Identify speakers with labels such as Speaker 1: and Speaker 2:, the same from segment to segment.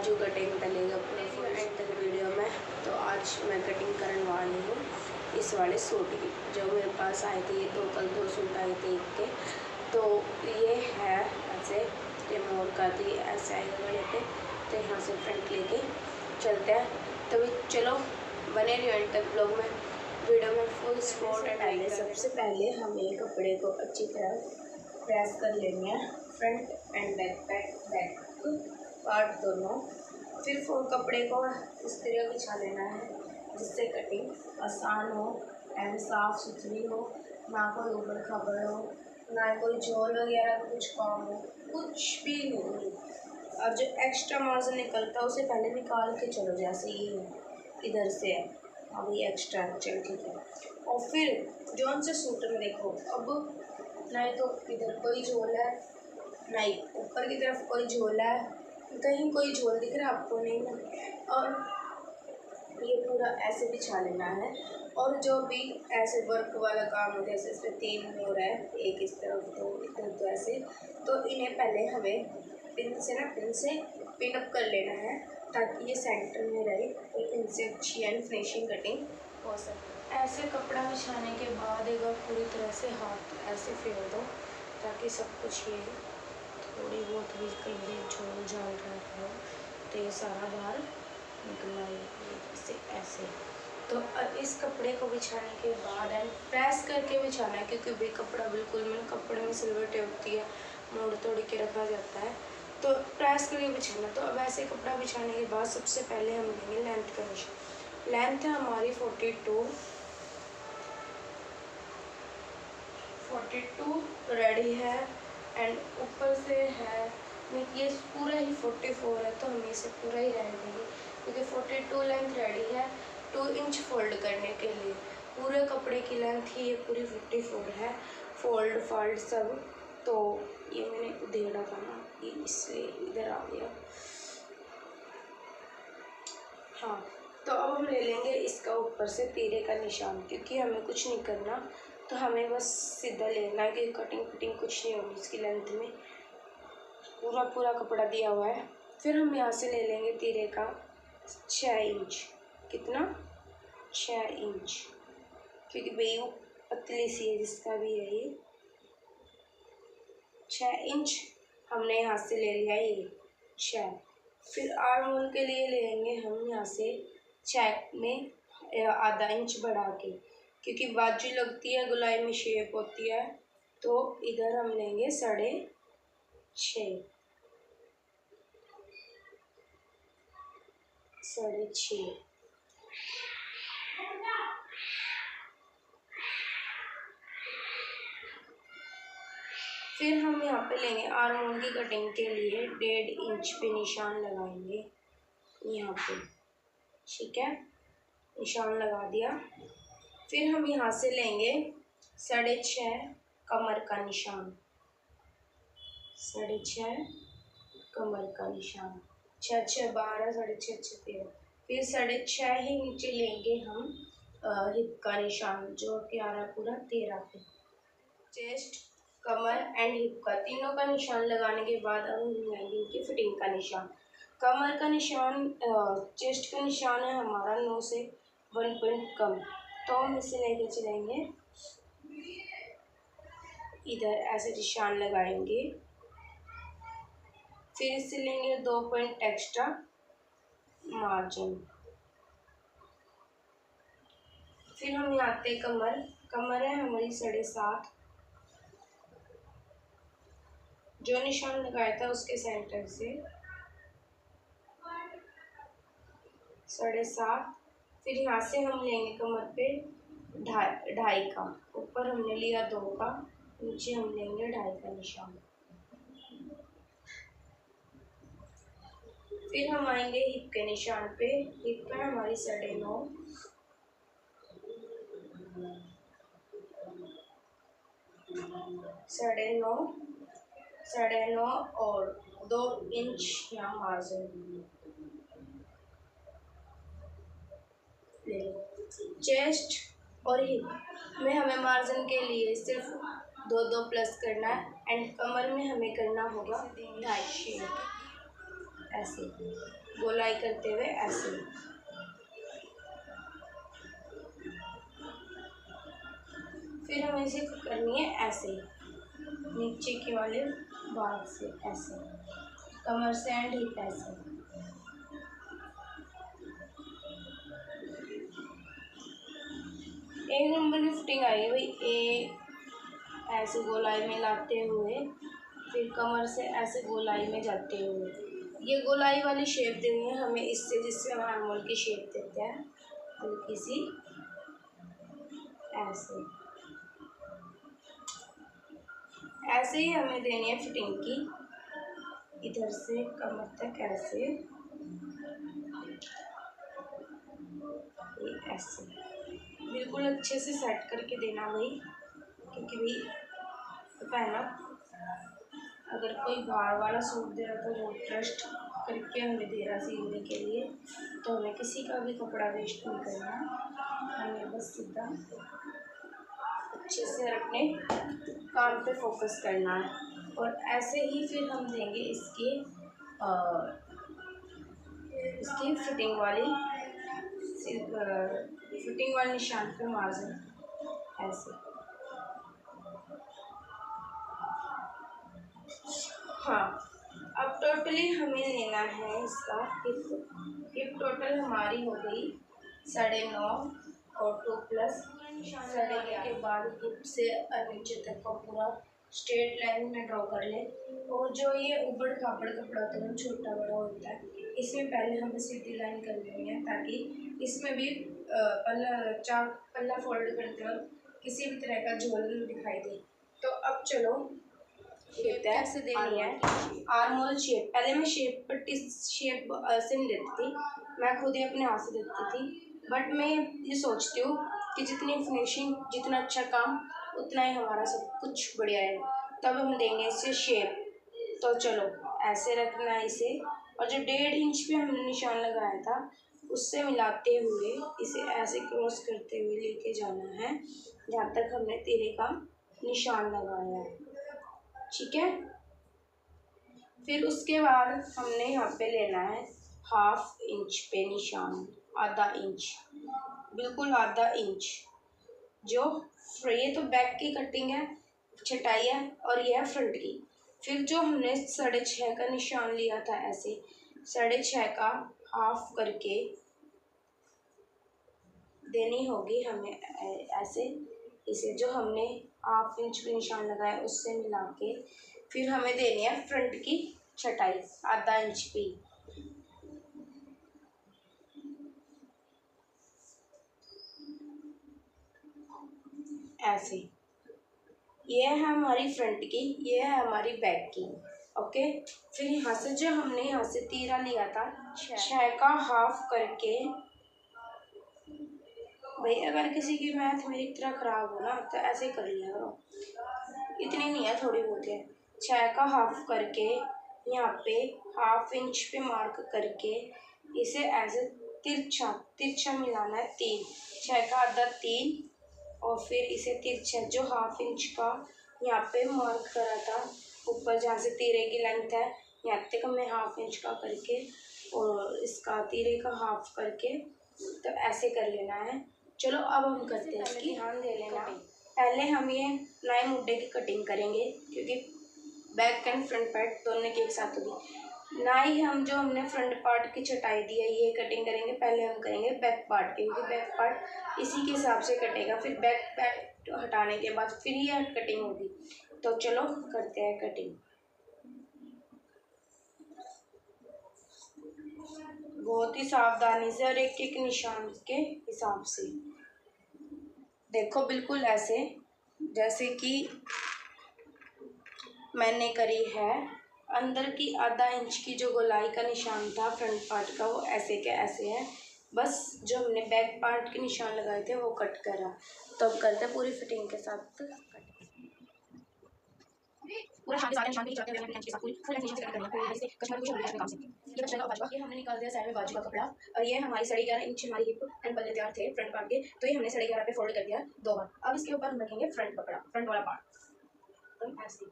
Speaker 1: बाजू कटिंग डलेगा पूरा full and तक वीडियो में। तो आज मैं कटिंग करने वाली हूँ इस वाले सूट की, जो मेरे पास आए थे। ये कल दो सूट आए थे एक के। तो ये है ऐसे, ये मोड़ का थी ऐसे आएगा गले पे। तो यहाँ से फ्रंट लेके चलते हैं। तो चलो बने रहिए एंड तक ब्लॉग में, वीडियो में फुल सपोर्ट एंड आइए। सबसे पहले हमें कपड़े को अच्छी तरह प्रेस कर लेंगे हैं, फ्रंट एंड बैक पार्ट दोनों। फिर कपड़े को इस तरह बिछा लेना है जिससे कटिंग आसान हो एंड साफ़ सुथरी हो, ना कोई उबड़ खबड़ हो, ना कोई झोल वगैरह का कुछ काम हो, कुछ भी नहीं। और जो एक्स्ट्रा मार्जिन निकलता है उसे पहले निकाल के चलो, जैसे ये इधर से है, अब ये एक्स्ट्रा चल ठीक है। और फिर जो से सूट में देखो, अब नहीं तो इधर कोई झोल है, नहीं ऊपर की तरफ कोई झोल है, कहीं कोई झोल दिख रहा है आपको नहीं ना। और ये पूरा ऐसे बिछा लेना है। और जो भी ऐसे वर्क वाला काम हो, जैसे इसमें 3 मोड़ है, एक इस तरफ दो इधर, तो ऐसे, तो इन्हें पहले हमें पिन से पिन अप कर लेना है ताकि ये सेंटर में रहे और इनसे अच्छी एंड फिनिशिंग कटिंग हो सके। ऐसे कपड़ा बिछाने के बाद एक बार पूरी तरह से हाथ ऐसे फेर दो ताकि सब कुछ ये थोड़ी बहुत भी कहीं झोल झाल रहा हो तो ये सारा बाहर निकलना जैसे ऐसे। तो इस कपड़े को बिछाने के बाद एंड प्रेस करके बिछाना है, क्योंकि भी कपड़ा बिल्कुल में कपड़े में सिलवटें होती है, मोड़ तोड़ के रखा जाता है, तो प्रेस करके बिछाना। तो अब ऐसे कपड़ा बिछाने के बाद सबसे पहले हम लेंगे लेंथ का निशान। लेंथ है हमारी 42 रेडी है एंड ऊपर से है ये पूरा ही 44 है, तो हम इसे पूरा ही रहने देंगे क्योंकि 42 लेंथ रेडी है 2 इंच फोल्ड करने के लिए। पूरे कपड़े की लेंथ ही ये पूरी 44 है, फोल्ड सब। तो ये मैंने उधेड़ा था ना, ये इसलिए इधर आ गया। हाँ, तो अब हम ले लेंगे इसका ऊपर से तीरे का निशान, क्योंकि हमें कुछ नहीं करना, तो हमें बस सीधा लेना है कि कटिंग फिटिंग कुछ नहीं होगी इसकी लेंथ में, पूरा कपड़ा दिया हुआ है। फिर हम यहाँ से ले लेंगे तीरे का 6 इंच। कितना? 6 इंच, क्योंकि भाई वो पतली सी है जिसका भी है ये। 6 इंच हमने यहाँ से ले लिया ये 6। फिर आर्म होल के लिए लेंगे हम यहाँ से 6 में आधा इंच बढ़ा के, क्योंकि बाजू लगती है गोलाई में शेप होती है, तो इधर हम लेंगे 6.5। फिर हम यहाँ पे लेंगे आर्म होल की कटिंग के लिए 1.5 इंच पे निशान लगाएंगे यहाँ पे, ठीक है, निशान लगा दिया। फिर हम यहाँ से लेंगे 6.5 कमर का निशान, 6.5 कमर का निशान, 6 6 12, 6.5 6 13। फिर 6.5 ही नीचे लेंगे हम हिप का निशान, जो कि आ रहा पूरा 13 पे। चेस्ट, कमर एंड हिप का तीनों का निशान लगाने के बाद अब हम लगाएंगे इनकी फिटिंग का निशान। कमर का निशान, चेस्ट का निशान है हमारा 9 से 1 पॉइंट कम, तो हम इसे लेके चलेंगे इधर, ऐसे निशान लगाएंगे। फिर इससे लेंगे 2 पॉइंट एक्स्ट्रा मार्जिन। फिर हम यहाँ पे कमर है हमारी 7.5, जो निशान लगाया था उसके सेंटर से 7.5। फिर यहाँ से हम लेंगे कमर पे 2.5 का, ऊपर हमने लिया 2 का, नीचे हम लेंगे 2.5 का निशान। फिर हम आएंगे हिप के निशान पे। हिप पे हमारी 9.5, 9.5 और 2 इंच यहाँ मार्जिन। चेस्ट और हिप में हमें मार्जिन के लिए सिर्फ 2 प्लस करना है एंड कमर में हमें करना होगा 2.5 शेप। ऐसे गोलाई करते हुए ऐसे। फिर हमें इसे करनी है ऐसे, नीचे के वाले भाग से ऐसे, कमर से एंड हिप ऐसे। एक नंबर की फिटिंग आएगी भाई। ऐसे गोलाई में लाते हुए, फिर कमर से ऐसे गोलाई में जाते हुए। ये गोलाई वाली शेप देनी है हमें इससे, जिससे हम आर्मोल की शेप देते हैं, हल्की सी ऐसे। ऐसे ही हमें देनी है फिटिंग की, इधर से कमर तक ऐसे, ऐसे बिल्कुल अच्छे से सेट करके देना भाई, क्योंकि भाई पता है ना, अगर कोई बाहर वाला सूट दे रहा तो वो ट्रस्ट करके हमें दे रहा सीखने के लिए, तो हमें किसी का भी कपड़ा वेस्ट नहीं करना, हमें बस सीधा अच्छे से अपने काम पे फोकस करना है। और ऐसे ही फिर हम देंगे इसकी फिटिंग वाली निशान पे मार्जिन ऐसे। हाँ, अब टोटली हमें लेना है इसका हिप टोटल हमारी हो गई 9.5 और 2 प्लस 11.5 के बाद हिप से नीचे तक का पूरा स्ट्रेट लाइन में ड्रॉ कर ले। और जो ये उबड़ खाबड़ कपड़ा होता है, छोटा बड़ा होता है, इसमें पहले हमें सीधी लाइन कर लेनी है, ताकि इसमें भी पल्ला फोल्ड करते वक्त किसी भी तरह का झोल नहीं दिखाई दे। तो अब चलो कैसे देनी है आर्मोल शेप। पहले मैं शेप पट्टी शेप से नहीं देती थी, मैं खुद ही अपने हाथ से देती थी, बट मैं ये सोचती हूँ कि जितनी फिनिशिंग, जितना अच्छा काम, उतना ही हमारा सब कुछ बढ़िया है। तब हम देंगे इसे शेप। तो चलो ऐसे रखना है इसे, और जो 1.5 इंच पे हमने निशान लगाया था उससे मिलाते हुए इसे ऐसे क्रॉस करते हुए लेके जाना है जहाँ तक हमने तीरे का निशान लगाया है, ठीक है। फिर उसके बाद हमने यहाँ पे लेना है 1/2 इंच पे निशान, आधा इंच, बिल्कुल आधा इंच। जो ये तो बैक की कटिंग है, छटाई है, और यह है फ्रंट की। फिर जो हमने 6.5 का निशान लिया था, ऐसे 6.5 का हाफ करके देनी होगी हमें ऐसे। इसे जो हमने 1/2 इंच पे निशान लगाया उससे मिला के फिर हमें देनी है फ्रंट की छटाई आधा इंच पे। ऐसे ये है हमारी फ्रंट की, ये है हमारी बैक की, ओके। फिर यहाँ से जो हमने यहाँ से तीरा लिया था 6 का हाफ करके, भाई अगर किसी की मैथ मेरी तरह खराब हो ना तो ऐसे कर लिया करो, इतनी नहीं है, थोड़ी बहुत है। 6 का हाफ करके यहाँ पे 1/2 इंच पे मार्क करके इसे ऐसे तिरछा तिरछा मिलाना है 3, 6 का आधा 3, और फिर इसे तिरछा जो 1/2 इंच का यहाँ पे मार्क करा था ऊपर जहाँ से तीरे की लेंथ है, यहाँ तक हमें 1/2 इंच का करके और इसका तीरे का हाफ करके तो ऐसे कर लेना है। चलो अब हम करते हैं, इसकी ध्यान दे लेना। पहले हम ये नाई मुड्डे की कटिंग करेंगे, क्योंकि बैक एंड फ्रंट पार्ट दोनों के एक साथ होगी। नाई हम जो हमने फ्रंट पार्ट की छटाई दी है ये कटिंग करेंगे, पहले हम करेंगे बैक पार्ट की, क्योंकि बैक पार्ट इसी के हिसाब से कटेगा। फिर बैक पार्ट हटाने के बाद फिर ये कटिंग होगी। तो चलो करते हैं कटिंग। बहुत ही सावधानी से और एक एक निशान के हिसाब से देखो, बिल्कुल ऐसे जैसे कि मैंने करी है। अंदर की आधा इंच की जो गोलाई का निशान था फ्रंट पार्ट का, वो ऐसे के ऐसे है। बस जो हमने बैक पार्ट के निशान लगाए थे वो कट करा। तो अब करते हैं पूरी फिटिंग के साथ कट। पूरा शांति सारे निशान पे चढ़ते हुए के साथ पूरी फुल फिनिशिंग से करना है, जैसे कस्टमर को भी काम से ये बचेगा बाजू। ये हमने निकाल दिया साइड में बाजू का कपड़ा, और ये हमारी 11.5 इंच हमारी हिप एंड पल्ले तैयार थे फ्रंट पार्ट के, तो ये हमने 11.5 पे फोल्ड कर दिया 2 बार। अब इसके ऊपर हम रखेंगे फ्रंट कपड़ा, फ्रंट वाला पार्ट, तो ऐसे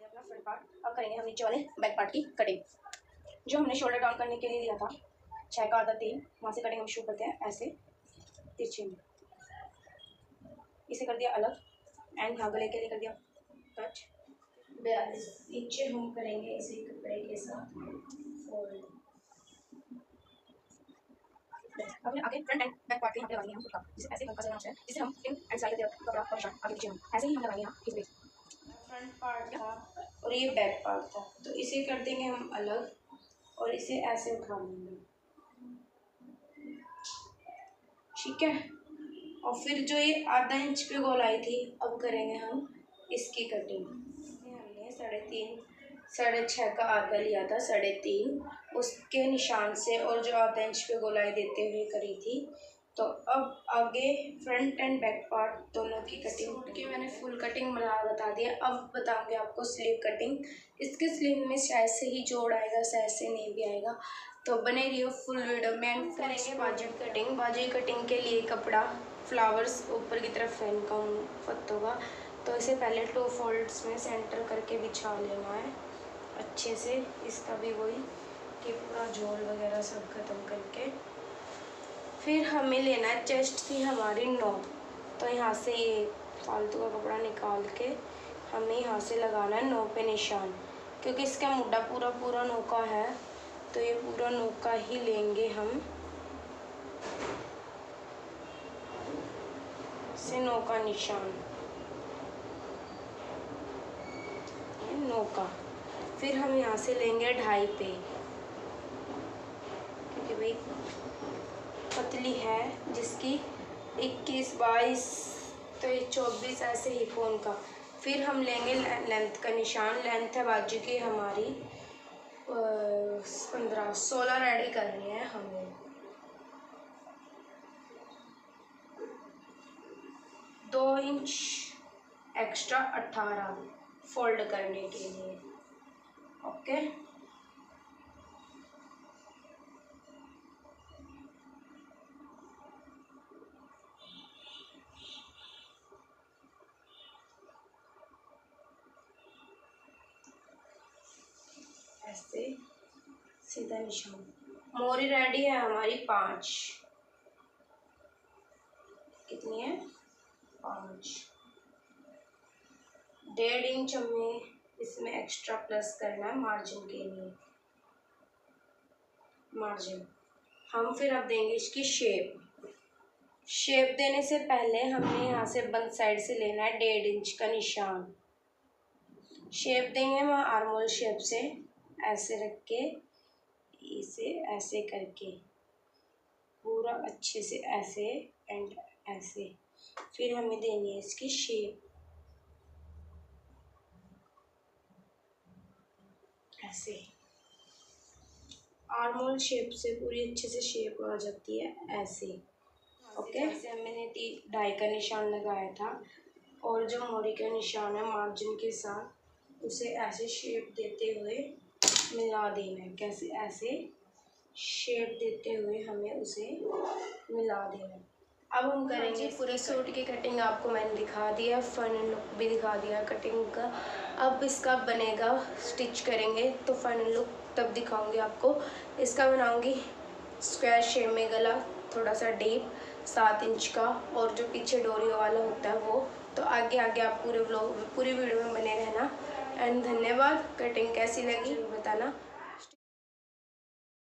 Speaker 1: अपना फ्रंट पार्ट अब करेंगे हम नीचे वाले बैक पार्ट की कटिंग। जो हमने शोल्डर डाउन करने के लिए लिया था 6 का आधा 3, वहाँ से कटिंग हम शुरू करते हैं ऐसे तिरछे में, इसे कर दिया अलग एंड यहाँ गले के लिए कर दिया कट 42। नीचे हम करेंगे इसे कपड़े के साथ फोल्ड। अब आगे फ्रंट एंड बैक पार्ट के यहाँ पे लगाएंगे हम कुर्ता, जिसे ऐसे हल्का सा है, जिसे हम इन एंड साइड देते हैं कपड़ा और शर्ट आगे पीछे हम ऐसे ही हम लगाएंगे यहाँ इस बेस। फ्रंट पार्ट था और ये बैक पार्ट था, तो इसे कर देंगे हम अलग और इसे ऐसे उठा लेंगे, ठीक है। और फिर जो ये आधा इंच पे गोलाई थी अब करेंगे हम इसकी कटिंग। हमने 3.5 का आधा लिया था 3.5 उसके निशान से और जो आधा इंच पे गोलाई देते हुए करी थी। तो अब आगे फ्रंट एंड बैक पार्ट दोनों की कटिंग की मैंने फुल कटिंग बता दी है। अब बताऊंगी आपको स्लीव कटिंग। इसके स्लीव में शायद से ही जोड़ आएगा, शायद से नहीं भी आएगा, तो बने रहिए फुल वीडियो में। एंड करेंगे बाजू कटिंग। बाजू कटिंग के लिए कपड़ा फ्लावर्स ऊपर की तरफ फैन का पत्तों का, तो इसे पहले 2 फोल्ड्स में सेंटर करके बिछा लेना है अच्छे से। इसका भी वही कि पूरा झोल वगैरह सब खत्म करके फिर हमें लेना है, चेस्ट थी हमारी 9, तो यहाँ से ये फालतू का कपड़ा निकाल के हमें यहाँ से लगाना है 9 पे निशान, क्योंकि इसका मुड्ढा पूरा 9 का है, तो ये पूरा 9 का ही लेंगे हम। से 9 का निशान, 9 का। फिर हम यहाँ से लेंगे 2.5 पे, क्योंकि भाई पतली है जिसकी 21, 22, तो ये 24 ऐसे ही फोन का। फिर हम लेंगे लेंथ का निशान। लेंथ है बाजू की हमारी 15, 16 रेडी करनी है हमें। 2 इंच एक्स्ट्रा 18 फोल्ड करने के लिए, ओके। ऐसे सीधा निशान। मोरी रेडी है हमारी 5, कितनी है 5। 1.5 इंच हमें इसमें एक्स्ट्रा प्लस करना है मार्जिन के लिए। मार्जिन हम फिर अब देंगे इसकी शेप देने से पहले हमने यहाँ से बंद साइड से लेना है 1.5 इंच का निशान। शेप देंगे हम आर्मोल शेप से, ऐसे रख के इसे ऐसे करके पूरा अच्छे से ऐसे एंड ऐसे। फिर हमें देनी है इसकी शेप ऐसे। आर्मोल शेप से पूरी अच्छे से शेप आ जाती है ऐसे, ओके। ऐसे मैंने 2.5 का निशान लगाया था और जो मोरी का निशान है मार्जिन के साथ उसे ऐसे शेप देते हुए मिला देना है। कैसे? ऐसे शेप देते हुए हमें उसे मिला देना है। अब हम करेंगे पूरे सूट की कटिंग। आपको मैंने दिखा दिया, फन लुक भी दिखा दिया कटिंग का। अब इसका बनेगा, स्टिच करेंगे तो फन लुक तब दिखाऊंगी आपको। इसका बनाऊंगी स्क्वायर शेप में गला, थोड़ा सा डीप 7 इंच का, और जो पीछे डोरियों वाला होता है वो। तो आगे आप पूरे वीडियो में बने रहना। एंड धन्यवाद। कटिंग कैसी लगी बताना।